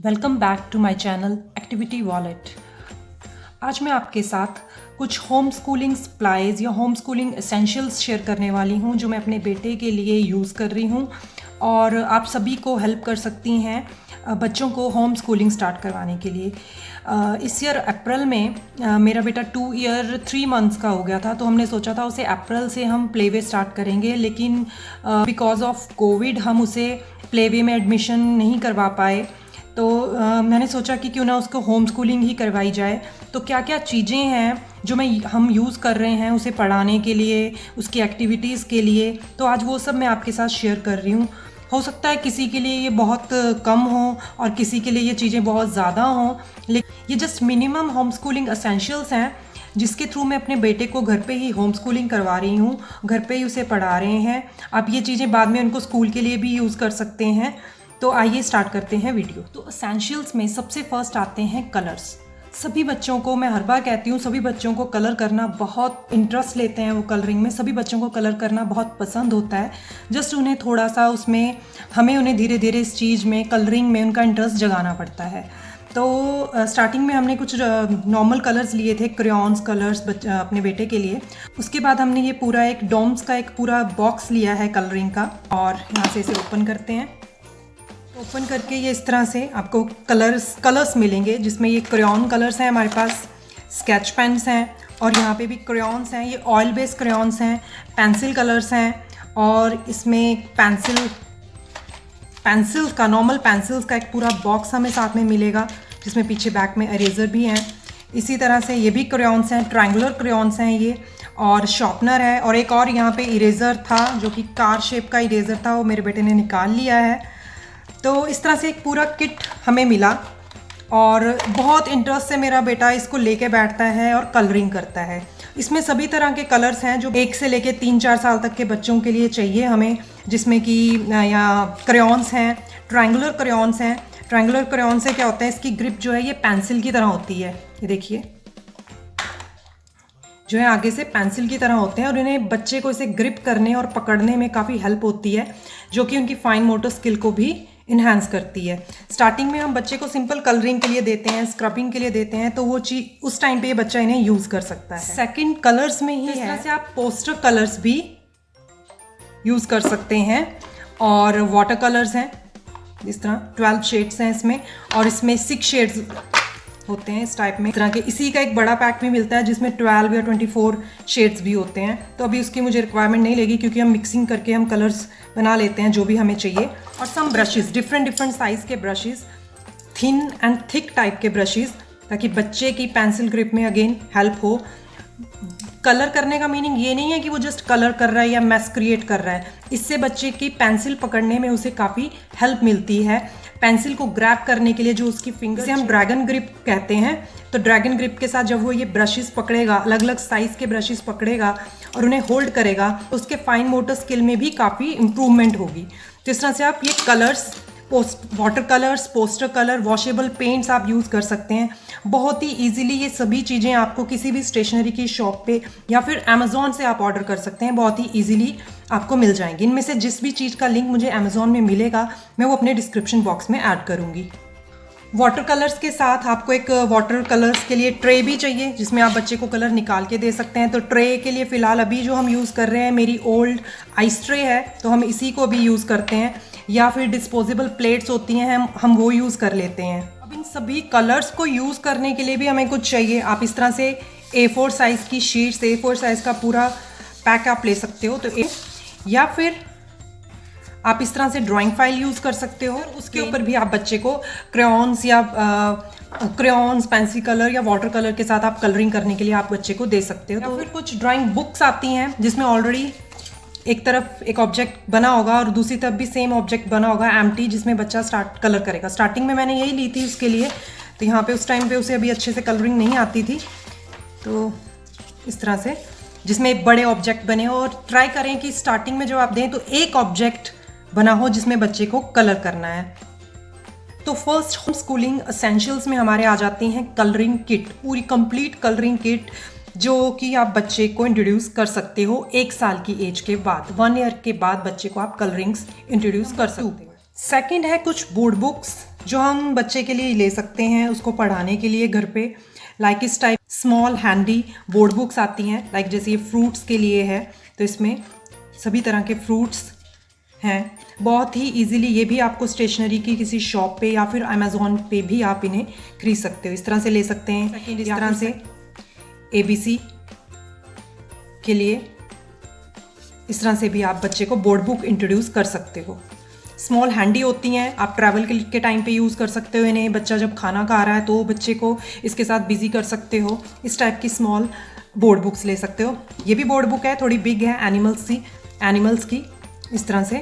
Welcome back to my channel activity wallet. आज मैं आपके साथ कुछ होम स्कूलिंग सप्लाइज़ या होम स्कूलिंग एसेंशियल्स शेयर करने वाली हूँ जो मैं अपने बेटे के लिए यूज़ कर रही हूँ और आप सभी को हेल्प कर सकती हैं बच्चों को होम स्कूलिंग स्टार्ट करवाने के लिए। इस ईयर अप्रैल में मेरा बेटा 2 ईयर 3 मंथ्स का हो गया था, तो हमने सोचा था उसे अप्रैल से हम प्ले वे स्टार्ट करेंगे, लेकिन बिकॉज ऑफ कोविड हम उसे प्ले वे में एडमिशन नहीं करवा पाए। तो मैंने सोचा कि क्यों ना उसको होम स्कूलिंग ही करवाई जाए। तो क्या क्या चीज़ें हैं जो हम यूज़ कर रहे हैं उसे पढ़ाने के लिए, उसकी एक्टिविटीज़ के लिए, तो आज वो सब मैं आपके साथ शेयर कर रही हूँ। हो सकता है किसी के लिए ये बहुत कम हो और किसी के लिए ये चीज़ें बहुत ज़्यादा हों, लेकिन ये just minimum home schooling essentials हैं जिसके थ्रू मैं अपने बेटे को घर पे ही होम स्कूलिंग करवा रही हूँ, घर पे ही उसे पढ़ा रहे हैं। आप ये चीज़ें बाद में उनको स्कूल के लिए भी यूज़ कर सकते हैं। तो आइए स्टार्ट करते हैं वीडियो। तो एसेंशियल्स में सबसे फर्स्ट आते हैं कलर्स। सभी बच्चों को, मैं हर बार कहती हूँ, सभी बच्चों को कलर करना बहुत इंटरेस्ट लेते हैं वो कलरिंग में। सभी बच्चों को कलर करना बहुत पसंद होता है। जस्ट उन्हें थोड़ा सा उसमें हमें उन्हें धीरे धीरे इस चीज़ में, कलरिंग में उनका इंटरेस्ट जगाना पड़ता है। तो स्टार्टिंग में हमने कुछ नॉर्मल कलर्स लिए थे, क्रेयॉन्स कलर्स अपने बेटे के लिए। उसके बाद हमने ये पूरा एक डॉम्स का एक पूरा बॉक्स लिया है कलरिंग का, और यहाँ से इसे ओपन करते हैं। ओपन करके ये इस तरह से आपको कलर्स मिलेंगे, जिसमें ये क्रेयॉन कलर्स हैं, हमारे पास स्केच पेन्स हैं, और यहाँ पे भी क्रेयॉन्स हैं। ये ऑयल बेस्ड क्रेयॉन्स हैं, पेंसिल कलर्स हैं, और इसमें पेंसिल्स का, नॉर्मल पेंसिल्स का एक पूरा बॉक्स हमें साथ में मिलेगा, जिसमें पीछे बैक में इरेज़र भी हैं। इसी तरह से ये भी क्रेयॉन्स हैं, ट्रायंगुलर क्रेयॉन्स हैं ये, और शॉर्पनर है, और एक और यहाँ पे इरेज़र था जो कि कार शेप का इरेज़र था, वो मेरे बेटे ने निकाल लिया है। तो इस तरह से एक पूरा किट हमें मिला, और बहुत इंटरेस्ट से मेरा बेटा इसको लेके बैठता है और कलरिंग करता है। इसमें सभी तरह के कलर्स हैं जो 1 से लेके 3-4 साल तक के बच्चों के लिए चाहिए हमें, जिसमें कि यहाँ क्रेयॉन्स हैं, ट्रायंगुलर क्रेयॉन्स हैं। ट्रायंगुलर क्रेयॉन से क्या होता है, इसकी ग्रिप जो है ये पेंसिल की तरह होती है। ये देखिए, जो है आगे से पेंसिल की तरह होते हैं, और इन्हें बच्चे को इसे ग्रिप करने और पकड़ने में काफ़ी हेल्प होती है, जो कि उनकी फाइन मोटर स्किल को भी इन्हांस करती है। स्टार्टिंग में हम बच्चे को सिंपल कलरिंग के लिए देते हैं, स्क्रबिंग के लिए देते हैं, तो वो चीज उस टाइम पे ये बच्चा इन्हें यूज़ कर सकता है। सेकंड कलर्स में ही है, इस तरह से आप पोस्टर कलर्स भी यूज़ कर सकते हैं, और वाटर कलर्स हैं, इस तरह 12 शेड्स हैं इसमें, और इसमें 6 शेड्स होते हैं इस टाइप में, इस तरह के। इसी का एक बड़ा पैक भी मिलता है जिसमें 12 या 24 शेड्स भी होते हैं। तो अभी उसकी मुझे रिक्वायरमेंट नहीं लगी, क्योंकि हम मिक्सिंग करके हम कलर्स बना लेते हैं जो भी हमें चाहिए। और सम ब्रशेस, डिफरेंट साइज़ के brushes, thin and thick type के ब्रशेस, ताकि बच्चे की पेंसिल ग्रिप में अगेन हेल्प हो। कलर करने का मीनिंग ये नहीं है कि वो जस्ट कलर कर रहा है या मैस क्रिएट कर रहा है। इससे बच्चे की पेंसिल पकड़ने में उसे काफ़ी हेल्प मिलती है। पेंसिल को ग्रैब करने के लिए जो उसकी फिंगर से हम ड्रैगन ग्रिप कहते हैं, तो ड्रैगन ग्रिप के साथ जब वो ये ब्रशेस पकड़ेगा, अलग अलग साइज़ के ब्रशेस पकड़ेगा और उन्हें होल्ड करेगा, तो उसके फाइन मोटर स्किल में भी काफ़ी इम्प्रूवमेंट होगी। तो इस तरह से आप ये colours, water colours, poster colour, washable paints आप यूज़ कर सकते हैं। बहुत ही इजीली ये सभी चीज़ें आपको किसी भी स्टेशनरी की शॉप पे या फिर अमेज़ॉन से आप ऑर्डर कर सकते हैं, बहुत ही इजीली आपको मिल जाएंगी। इनमें से जिस भी चीज़ का लिंक मुझे अमेज़ॉन में मिलेगा, मैं वो अपने डिस्क्रिप्शन बॉक्स में ऐड करूँगी। वाटर कलर्स के साथ आपको एक वाटर कलर्स के लिए ट्रे भी चाहिए, जिसमें आप बच्चे को कलर निकाल के दे सकते हैं। तो ट्रे के लिए फ़िलहाल अभी जो हम यूज़ कर रहे हैं, मेरी ओल्ड आइस ट्रे है, तो हम इसी को भी यूज़ करते हैं, या फिर डिस्पोजेबल प्लेट्स होती हैं, हम वो यूज़ कर लेते हैं। अब इन सभी कलर्स को यूज़ करने के लिए भी हमें कुछ चाहिए। आप इस तरह से A4 साइज़ की शीट्स, A4 साइज़ का पूरा पैक आप ले सकते हो, तो या फिर आप इस तरह से ड्राइंग फाइल यूज़ कर सकते हो। उसके ऊपर भी आप बच्चे को क्रेयॉन्स या क्रेयॉन्स, पेंसिल कलर या वाटर कलर के साथ आप कलरिंग करने के लिए आप बच्चे को दे सकते हो। तो फिर कुछ ड्राइंग बुक्स आती हैं जिसमें ऑलरेडी एक तरफ एक ऑब्जेक्ट बना होगा और दूसरी तरफ भी सेम ऑब्जेक्ट बना होगा एम्प्टी, जिसमें बच्चा स्टार्ट कलर करेगा। स्टार्टिंग में मैंने यही ली थी उसके लिए, तो यहाँ पे उस टाइम पे उसे अभी अच्छे से कलरिंग नहीं आती थी। तो इस तरह से जिसमें बड़े ऑब्जेक्ट बने, और ट्राई करें कि स्टार्टिंग में जब आप दें तो एक ऑब्जेक्ट बना हो जिसमें बच्चे को कलर करना है। तो फर्स्ट होम स्कूलिंग एसेंशियल्स में हमारे आ जाती हैं कलरिंग किट, पूरी कंप्लीट कलरिंग किट, जो कि आप बच्चे को इंट्रोड्यूस कर सकते हो 1 साल की एज के बाद। 1 ईयर के बाद बच्चे को आप कलरिंग्स इंट्रोड्यूस कर सकते हो। सेकंड है कुछ बोर्ड बुक्स, जो हम बच्चे के लिए ले सकते हैं उसको पढ़ाने के लिए घर पे, लाइक इस type small handy board books आती हैं, लाइक जैसे ये फ्रूट्स के लिए है तो इसमें सभी तरह के फ्रूट्स हैं। बहुत ही इजीली ये भी आपको स्टेशनरी की किसी शॉप पे या फिर अमेज़ॉन पे भी आप इन्हें खरीद सकते हो। इस तरह से ले सकते हैं। इस तरह से ABC के लिए इस तरह से भी आप बच्चे को बोर्ड बुक इंट्रोड्यूस कर सकते हो। स्मॉल हैंडी होती हैं, आप ट्रैवल के टाइम पे यूज़ कर सकते हो इन्हें। बच्चा जब खाना खा रहा है तो बच्चे को इसके साथ बिजी कर सकते हो। इस टाइप की स्मॉल बोर्ड बुक्स ले सकते हो। ये भी बोर्ड बुक है, थोड़ी बिग है, एनिमल्स की इस तरह से।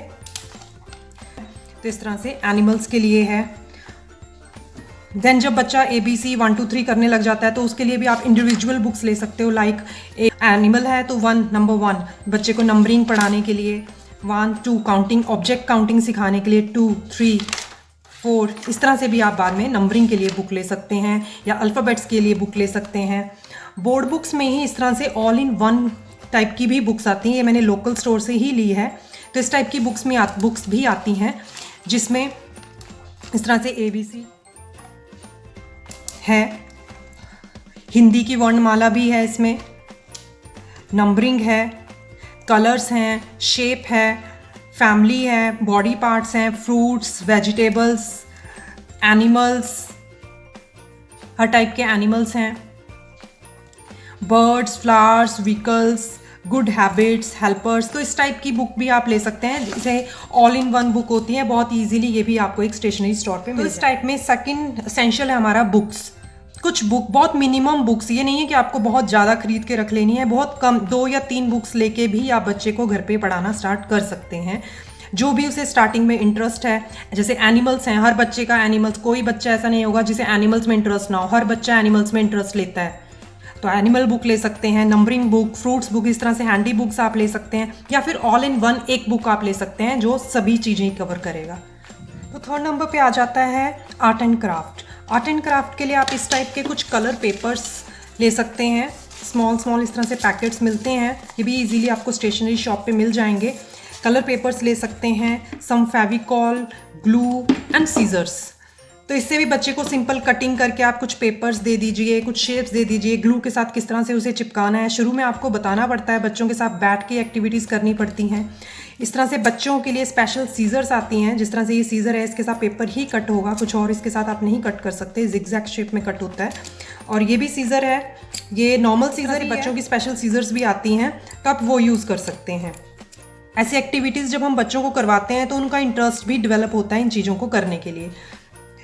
तो इस तरह से एनिमल्स के लिए है। देन जब बच्चा ABC 1 2 3 करने लग जाता है तो उसके लिए भी आप इंडिविजुअल बुक्स ले सकते हो। लाइक एनिमल है तो नंबर 1 बच्चे को नंबरिंग पढ़ाने के लिए, 1 2 काउंटिंग, ऑब्जेक्ट काउंटिंग सिखाने के लिए, 2 3 4। इस तरह से भी आप बाद में नंबरिंग के लिए बुक ले सकते हैं या अल्फ़ाबेट्स के लिए बुक ले सकते हैं। बोर्ड बुक्स में ही इस तरह से ऑल इन वन टाइप की भी बुक्स आती हैं। ये मैंने लोकल स्टोर से ही ली है। तो इस टाइप की बुक्स भी आती हैं जिसमें इस तरह से ABC है, हिंदी की वर्णमाला भी है, इसमें नंबरिंग है, कलर्स हैं, शेप है, फैमिली है, बॉडी पार्ट्स हैं, फ्रूट्स, वेजिटेबल्स, एनिमल्स, हर टाइप के एनिमल्स हैं, birds, flowers, vehicles, good habits, helpers. तो इस टाइप की बुक भी आप ले सकते हैं, जैसे ऑल इन वन बुक होती है। बहुत इजीली ये भी आपको एक स्टेशनरी स्टोर पे मिल। तो इस टाइप में सेकंड एसेंशियल है हमारा बुक्स। कुछ बुक, बहुत मिनिमम बुक्स, ये नहीं है कि आपको बहुत ज़्यादा खरीद के रख लेनी है। बहुत कम 2 या 3 बुक्स लेके भी आप बच्चे को घर पे पढ़ाना स्टार्ट कर सकते हैं। जो भी उसे स्टार्टिंग में इंटरेस्ट है, जैसे एनिमल्स हैं, हर बच्चे का एनिमल्स, कोई बच्चा ऐसा नहीं होगा जिसे एनिमल्स में इंटरेस्ट ना हो, हर बच्चा एनिमल्स में इंटरेस्ट लेता है। तो एनिमल बुक ले सकते हैं, नंबरिंग बुक, फ्रूट्स बुक, इस तरह से हैंडी बुक्स आप ले सकते हैं, या फिर ऑल इन वन एक बुक आप ले सकते हैं जो सभी चीज़ें कवर करेगा। तो थर्ड नंबर पे आ जाता है art and craft. Art and craft के लिए आप इस टाइप के कुछ कलर पेपर्स ले सकते हैं। स्मॉल इस तरह से पैकेट्स मिलते हैं, ये भी इजीली आपको स्टेशनरी शॉप पे मिल जाएंगे। कलर पेपर्स ले सकते हैं, सम फेविकॉल, ग्लू एंड सीजर्स। तो इससे भी बच्चे को सिंपल कटिंग करके आप कुछ पेपर्स दे दीजिए, कुछ शेप्स दे दीजिए। ग्लू के साथ किस तरह से उसे चिपकाना है शुरू में आपको बताना पड़ता है, बच्चों के साथ बैठ के एक्टिविटीज़ करनी पड़ती हैं। इस तरह से बच्चों के लिए स्पेशल सीजर्स आती हैं, जिस तरह से ये सीज़र है इसके साथ पेपर ही कट होगा, कुछ और इसके साथ आप नहीं कट कर सकते, जिगजैग शेप में कट होता है। और ये भी सीज़र है, ये नॉर्मल सीज़र, बच्चों की स्पेशल सीजर्स भी आती हैं तो आप वो यूज़ कर सकते हैं। ऐसी एक्टिविटीज़ जब हम बच्चों को करवाते हैं तो उनका इंटरेस्ट भी डेवलप होता है इन चीज़ों को करने के लिए।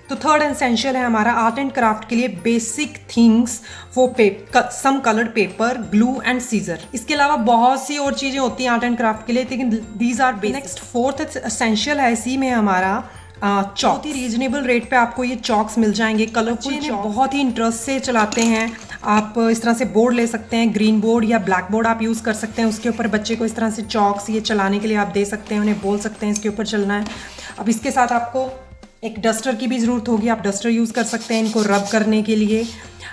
तो थर्ड एसेंशियल है हमारा आर्ट एंड क्राफ्ट के लिए basic things for some coloured paper, glue and scissor. इसके अलावा बहुत सी और चीज़ें होती हैं आर्ट एंड क्राफ्ट के लिए, लेकिन these are basic. Next fourth essential है इसी में हमारा चॉक। बहुत ही रीजनेबल रेट पे आपको ये चॉक्स मिल जाएंगे, कलरफुल चॉक, बहुत ही इंटरेस्ट से चलाते हैं। आप इस तरह से बोर्ड ले सकते हैं, ग्रीन बोर्ड या ब्लैक बोर्ड आप यूज़ कर सकते हैं। उसके ऊपर बच्चे को इस तरह से चॉक्स ये चलाने के लिए आप दे सकते हैं, उन्हें बोल सकते हैं इसके ऊपर चलना है। अब इसके साथ आपको एक डस्टर की भी ज़रूरत होगी, आप डस्टर यूज़ कर सकते हैं इनको रब करने के लिए।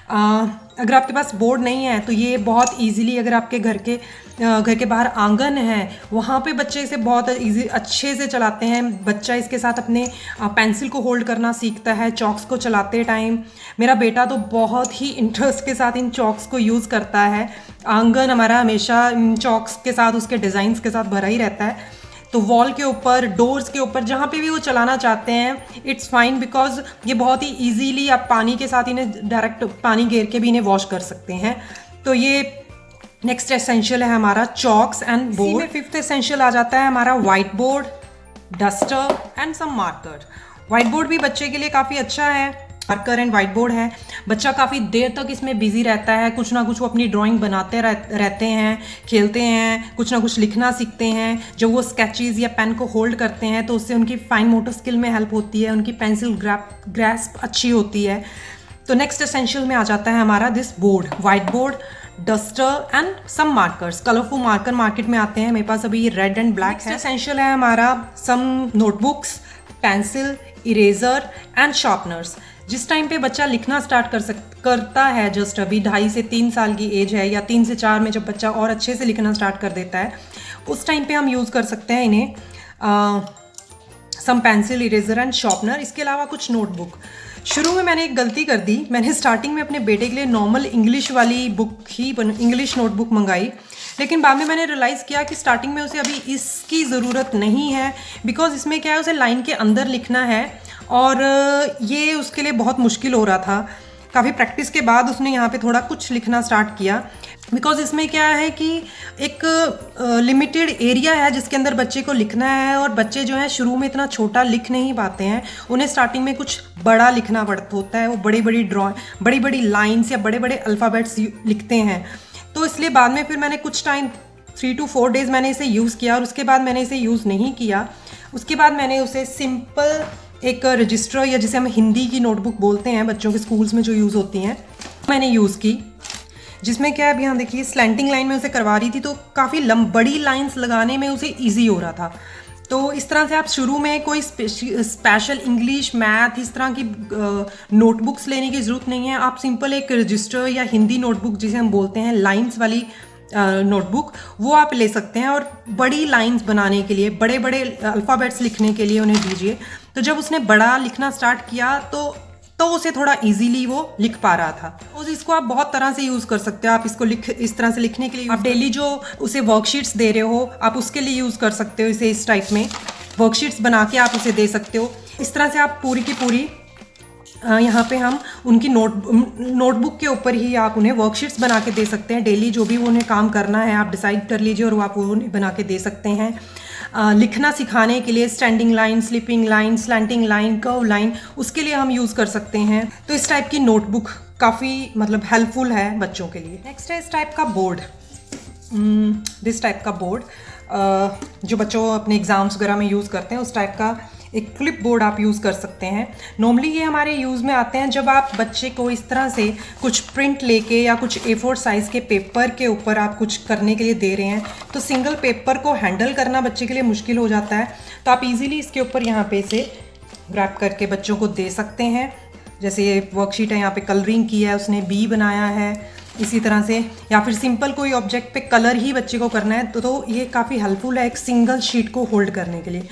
अगर आपके पास बोर्ड नहीं है तो ये बहुत इजीली, अगर आपके घर के बाहर आंगन है वहाँ पे बच्चे इसे बहुत अच्छे से चलाते हैं। बच्चा इसके साथ अपने पेंसिल को होल्ड करना सीखता है चॉक्स को चलाते टाइम। मेरा बेटा तो बहुत ही इंटरेस्ट के साथ इन चॉक्स को यूज़ करता है। आंगन हमारा हमेशा इन चॉक्स के साथ, उसके डिज़ाइंस के साथ भरा ही रहता है। तो वॉल के ऊपर, डोर्स के ऊपर, जहाँ पे भी वो चलाना चाहते हैं इट्स फाइन, बिकॉज ये बहुत ही इजीली आप पानी के साथ इन्हें डायरेक्ट पानी घेर के भी इन्हें वॉश कर सकते हैं। तो ये नेक्स्ट एसेंशियल है हमारा chalks and board. Fifth essential आ जाता है हमारा white board, duster and some marker. White board भी बच्चे के लिए काफ़ी अच्छा है, मार्कर एंड वाइट बोर्ड है। बच्चा काफ़ी देर तक इसमें बिजी रहता है, कुछ ना कुछ वो अपनी ड्राइंग बनाते रहते हैं, खेलते हैं, कुछ ना कुछ लिखना सीखते हैं। जब वो स्केचेस या पेन को होल्ड करते हैं तो उससे उनकी फाइन मोटर स्किल में हेल्प होती है, उनकी पेंसिल ग्रैस्प अच्छी होती है। तो नेक्स्ट एसेंशियल में आ जाता है हमारा this board, white board, duster and some markers. Colourful marker market में आते हैं, मेरे पास अभी ये रेड एंड ब्लैक है। एसेंशियल है हमारा some notebooks, pencil, eraser and sharpeners. जिस टाइम पे बच्चा लिखना स्टार्ट करता है, जस्ट अभी 2.5 से 3 साल की एज है, या 3 से 4 में जब बच्चा और अच्छे से लिखना स्टार्ट कर देता है, उस टाइम पे हम यूज़ कर सकते हैं इन्हें सम पेंसिल, इरेजर एंड शार्पनर, इसके अलावा कुछ नोटबुक। शुरू में मैंने एक गलती कर दी, मैंने स्टार्टिंग में अपने बेटे के लिए नॉर्मल इंग्लिश वाली बुक ही इंग्लिश नोटबुक मंगाई, लेकिन बाद में मैंने रियलाइज़ किया कि स्टार्टिंग में उसे अभी इसकी ज़रूरत नहीं है, बिकॉज इसमें क्या है, उसे लाइन के अंदर लिखना है और ये उसके लिए बहुत मुश्किल हो रहा था। काफ़ी प्रैक्टिस के बाद उसने यहाँ पे थोड़ा कुछ लिखना स्टार्ट किया, बिकॉज इसमें क्या है कि एक लिमिटेड एरिया है जिसके अंदर बच्चे को लिखना है, और बच्चे जो है शुरू में इतना छोटा लिख नहीं पाते हैं, उन्हें स्टार्टिंग में कुछ बड़ा लिखना पड़ता होता है, वो बड़ी बड़ी लाइन्स या बड़े बड़े अल्फ़ाबेट्स लिखते हैं। तो इसलिए बाद में फिर मैंने कुछ टाइम 3 to 4 डेज़ मैंने इसे यूज़ किया और उसके बाद मैंने इसे यूज़ नहीं किया। उसके बाद मैंने उसे सिंपल एक रजिस्टर, या जिसे हम हिंदी की नोटबुक बोलते हैं, बच्चों के स्कूल्स में जो यूज़ होती हैं, मैंने यूज़ की, जिसमें क्या है, अभी यहाँ देखिए स्लैंटिंग लाइन में उसे करवा रही थी, तो काफ़ी बड़ी लाइंस लगाने में उसे ईजी हो रहा था। तो इस तरह से आप शुरू में कोई स्पेशल इंग्लिश, मैथ, इस तरह की नोटबुक्स लेने की ज़रूरत नहीं है। आप सिंपल एक रजिस्टर या हिंदी नोटबुक जिसे हम बोलते हैं लाइंस वाली नोटबुक, वो आप ले सकते हैं, और बड़ी लाइंस बनाने के लिए, बड़े बड़े अल्फ़ाबेट्स लिखने के लिए उन्हें दीजिए। तो जब उसने बड़ा लिखना स्टार्ट किया तो उसे थोड़ा इजीली वो लिख पा रहा था। और इसको आप बहुत तरह से यूज़ कर सकते हो। आप इसको इस तरह से लिखने के लिए, आप डेली जो उसे वर्कशीट्स दे रहे हो, आप उसके लिए यूज़ कर सकते हो। इसे इस टाइप में वर्कशीट्स बना के आप उसे दे सकते हो। इस तरह से आप पूरी की पूरी यहाँ पे हम उनकी नोटबुक के ऊपर ही आप उन्हें वर्कशीट्स बना के दे सकते हैं। डेली जो भी उन्हें काम करना है आप डिसाइड कर लीजिए और वो आप उन्हें बना के दे सकते हैं। लिखना सिखाने के लिए standing line, sleeping line, slanting line, curve line, उसके लिए हम यूज़ कर सकते हैं। तो इस टाइप की नोटबुक काफ़ी मतलब हेल्पफुल है बच्चों के लिए। नेक्स्ट है इस टाइप का बोर्ड, दिस टाइप का बोर्ड, जो बच्चों अपने एग्ज़ाम्स वगैरह में यूज़ करते हैं, उस टाइप का एक क्लिप बोर्ड आप यूज़ कर सकते हैं। नॉर्मली ये हमारे यूज़ में आते हैं जब आप बच्चे को इस तरह से कुछ प्रिंट लेके या कुछ A4 साइज़ के पेपर के ऊपर आप कुछ करने के लिए दे रहे हैं, तो सिंगल पेपर को हैंडल करना बच्चे के लिए मुश्किल हो जाता है। तो आप इजीली इसके ऊपर यहाँ पे से ग्रैब करके बच्चों को दे सकते हैं। जैसे ये वर्कशीट है, यहाँ पे कलरिंग की है, उसने बी बनाया है, इसी तरह से, या फिर सिंपल कोई ऑब्जेक्ट पे कलर ही बच्चे को करना है, तो ये काफ़ी हेल्पफुल है एक सिंगल शीट को होल्ड करने के लिए।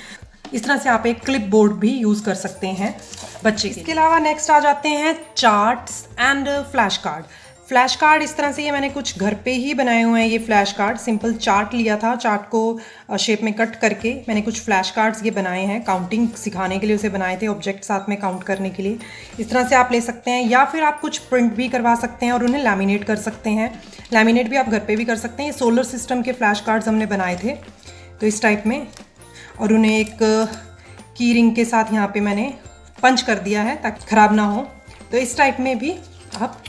इस तरह से आप एक क्लिप बोर्ड भी यूज़ कर सकते हैं बच्चे के। इसके अलावा नेक्स्ट आ जाते हैं charts and flash card. Flash card इस तरह से, ये मैंने कुछ घर पे ही बनाए हुए हैं। ये फ्लैश कार्ड सिंपल चार्ट लिया था, चार्ट को शेप में कट करके मैंने कुछ फ्लैश कार्ड्स ये बनाए हैं। काउंटिंग सिखाने के लिए उसे बनाए थे, ऑब्जेक्ट साथ में काउंट करने के लिए। इस तरह से आप ले सकते हैं, या फिर आप कुछ प्रिंट भी करवा सकते हैं और उन्हें लैमिनेट कर सकते हैं। लैमिनेट भी आप घर पे भी कर सकते हैं। ये सोलर सिस्टम के फ्लैश कार्ड्स हमने बनाए थे, तो इस टाइप में, और उन्हें एक की रिंग के साथ यहाँ पे मैंने पंच कर दिया है ताकि ख़राब ना हो। तो इस टाइप में भी आप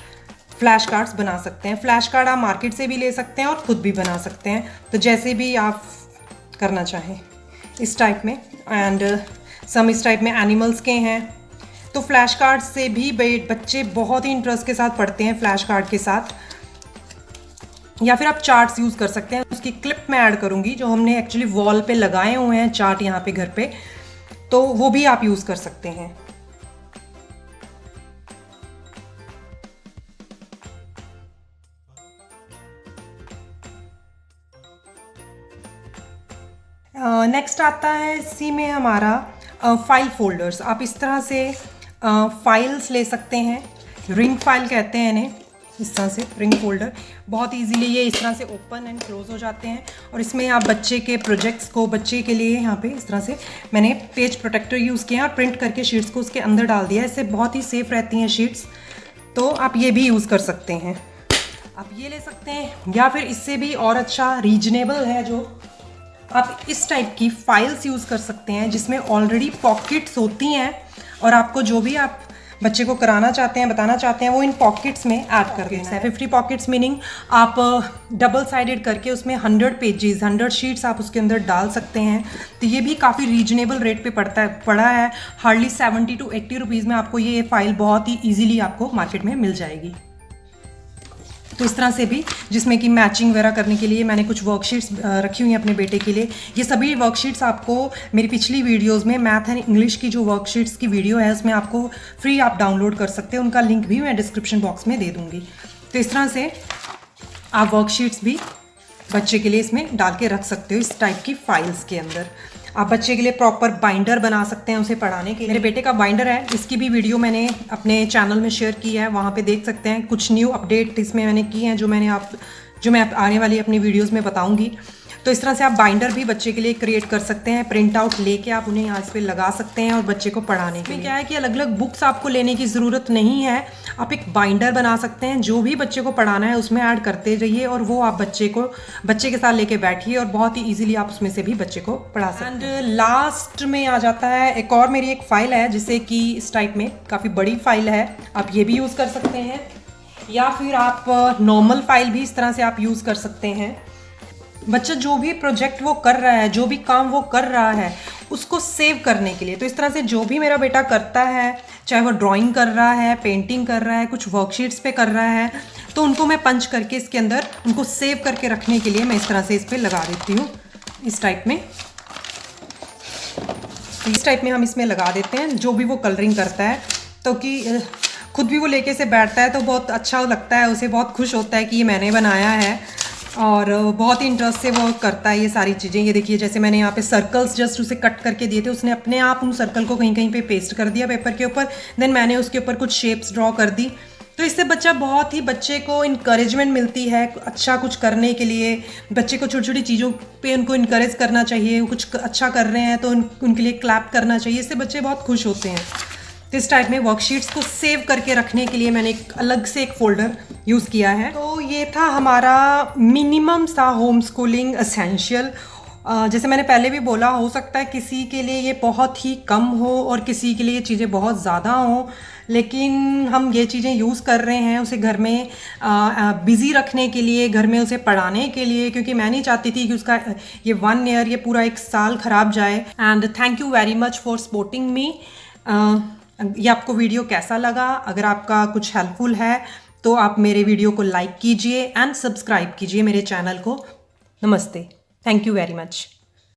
फ्लैश कार्ड्स बना सकते हैं। फ्लैश कार्ड आप मार्केट से भी ले सकते हैं और ख़ुद भी बना सकते हैं, तो जैसे भी आप करना चाहें इस टाइप में। एंड सम इस टाइप में एनिमल्स के हैं, तो फ्लैश कार्ड से भी बच्चे बहुत ही इंटरेस्ट के साथ पढ़ते हैं फ्लैश कार्ड के साथ। या फिर आप चार्ट्स यूज़ कर सकते हैं। उसकी क्लिप मैं ऐड करूँगी, जो हमने एक्चुअली वॉल पे लगाए हुए हैं चार्ट यहाँ पे घर पे, तो वो भी आप यूज़ कर सकते हैं। नेक्स्ट आता है इसी में हमारा फाइल फोल्डर्स। आप इस तरह से फाइल्स ले सकते हैं, रिंग फाइल कहते हैं इन्हें। इस तरह से रिंग फोल्डर बहुत इजीली ये इस तरह से ओपन एंड क्लोज हो जाते हैं, और इसमें आप बच्चे के प्रोजेक्ट्स को, बच्चे के लिए यहाँ पे इस तरह से मैंने पेज प्रोटेक्टर यूज़ किया और प्रिंट करके शीट्स को उसके अंदर डाल दिया। इससे बहुत ही सेफ रहती हैं शीट्स, तो आप ये भी यूज़ कर सकते हैं। आप ये ले सकते हैं, या फिर इससे भी और अच्छा रीजनेबल है, जो आप इस टाइप की फाइल्स यूज़ कर सकते हैं जिसमें ऑलरेडी पॉकेट्स होती हैं, और आपको जो भी आप बच्चे को कराना चाहते हैं, बताना चाहते हैं, वो इन पॉकेट्स में ऐड कर देना है। 50 पॉकेट्स मीनिंग आप डबल साइडेड करके उसमें 100 पेजेस, 100 शीट्स आप उसके अंदर डाल सकते हैं। तो ये भी काफ़ी रीजनेबल रेट पे पड़ा है। हार्डली 70 to 80 रुपीज़ में आपको ये फाइल बहुत ही ईजिली आपको मार्केट में मिल जाएगी। तो इस तरह से भी, जिसमें कि मैचिंग वगैरह करने के लिए मैंने कुछ वर्कशीट्स रखी हुई हैं अपने बेटे के लिए। ये सभी वर्कशीट्स आपको मेरी पिछली वीडियोस में मैथ एंड इंग्लिश की जो वर्कशीट्स की वीडियो है उसमें आपको फ्री आप डाउनलोड कर सकते हैं, उनका लिंक भी मैं डिस्क्रिप्शन बॉक्स में दे दूँगी। तो इस तरह से आप वर्कशीट्स भी बच्चे के लिए इसमें डाल के रख सकते हो इस टाइप की फाइल्स के अंदर। आप बच्चे के लिए प्रॉपर बाइंडर बना सकते हैं उसे पढ़ाने के लिए। मेरे बेटे का बाइंडर है, इसकी भी वीडियो मैंने अपने चैनल में शेयर की है, वहाँ पे देख सकते हैं। कुछ न्यू अपडेट इसमें मैंने की हैं जो मैं आने वाली अपनी वीडियोज़ में बताऊँगी। तो इस तरह से आप बाइंडर भी बच्चे के लिए क्रिएट कर सकते हैं। प्रिंट आउट लेके आप उन्हें यहाँ पे लगा सकते हैं और बच्चे को पढ़ाने के लिए क्या है कि अलग अलग बुक्स आपको लेने की ज़रूरत नहीं है। आप एक बाइंडर बना सकते हैं, जो भी बच्चे को पढ़ाना है उसमें ऐड करते रहिए और वो आप बच्चे के साथ लेके बैठिए और बहुत ही ईजिली आप उसमें से भी बच्चे को पढ़ा सकते हैं। एंड लास्ट में आ जाता है एक और मेरी एक फ़ाइल है, जिससे कि इस टाइप में काफ़ी बड़ी फ़ाइल है, आप ये भी यूज़ कर सकते हैं, या फिर आप नॉर्मल फ़ाइल भी इस तरह से आप यूज़ कर सकते हैं। बच्चा जो भी प्रोजेक्ट वो कर रहा है, जो भी काम वो कर रहा है, उसको सेव करने के लिए, तो इस तरह से जो भी मेरा बेटा करता है, चाहे वो ड्राइंग कर रहा है, पेंटिंग कर रहा है, कुछ वर्कशीट्स पे कर रहा है, तो उनको मैं पंच करके इसके अंदर उनको सेव करके रखने के लिए मैं इस तरह से इस पर लगा देती हूँ, इस टाइप में। इस टाइप में हम इसमें लगा देते हैं जो भी वो कलरिंग करता है, तो कि खुद भी वो लेके से बैठता है तो बहुत अच्छा लगता है, उसे बहुत खुश होता है कि ये मैंने बनाया है, और बहुत ही इंटरेस्ट से वो करता है ये सारी चीज़ें। ये देखिए, जैसे मैंने यहाँ पे सर्कल्स जस्ट उसे कट करके दिए थे, उसने अपने आप उन सर्कल को कहीं कहीं पे पेस्ट कर दिया पेपर के ऊपर, देन मैंने उसके ऊपर कुछ शेप्स ड्रॉ कर दी। तो इससे बच्चे को इंकरेजमेंट मिलती है अच्छा कुछ करने के लिए। बच्चे को छोटी छोटी चीज़ों पे उनको इंकरेज करना चाहिए, कुछ अच्छा कर रहे हैं तो उनके लिए क्लैप करना चाहिए, इससे बच्चे बहुत खुश होते हैं। तो इस टाइप में वर्कशीट्स को सेव करके रखने के लिए मैंने एक अलग से एक फ़ोल्डर यूज़ किया है। तो ये था हमारा मिनिमम सा होम स्कूलिंग एसेंशियल। जैसे मैंने पहले भी बोला, हो सकता है किसी के लिए ये बहुत ही कम हो और किसी के लिए चीज़ें बहुत ज़्यादा हों, लेकिन हम ये चीज़ें यूज़ कर रहे हैं उसे घर में बिज़ी रखने के लिए, घर में उसे पढ़ाने के लिए, क्योंकि मैं नहीं चाहती थी कि उसका ये 1 ईयर, ये पूरा 1 साल ख़राब जाए। And thank you very much for supporting me. ये आपको वीडियो कैसा लगा? अगर आपका कुछ हेल्पफुल है तो आप मेरे वीडियो को लाइक कीजिए एंड सब्सक्राइब कीजिए मेरे चैनल को। नमस्ते, थैंक यू वेरी मच।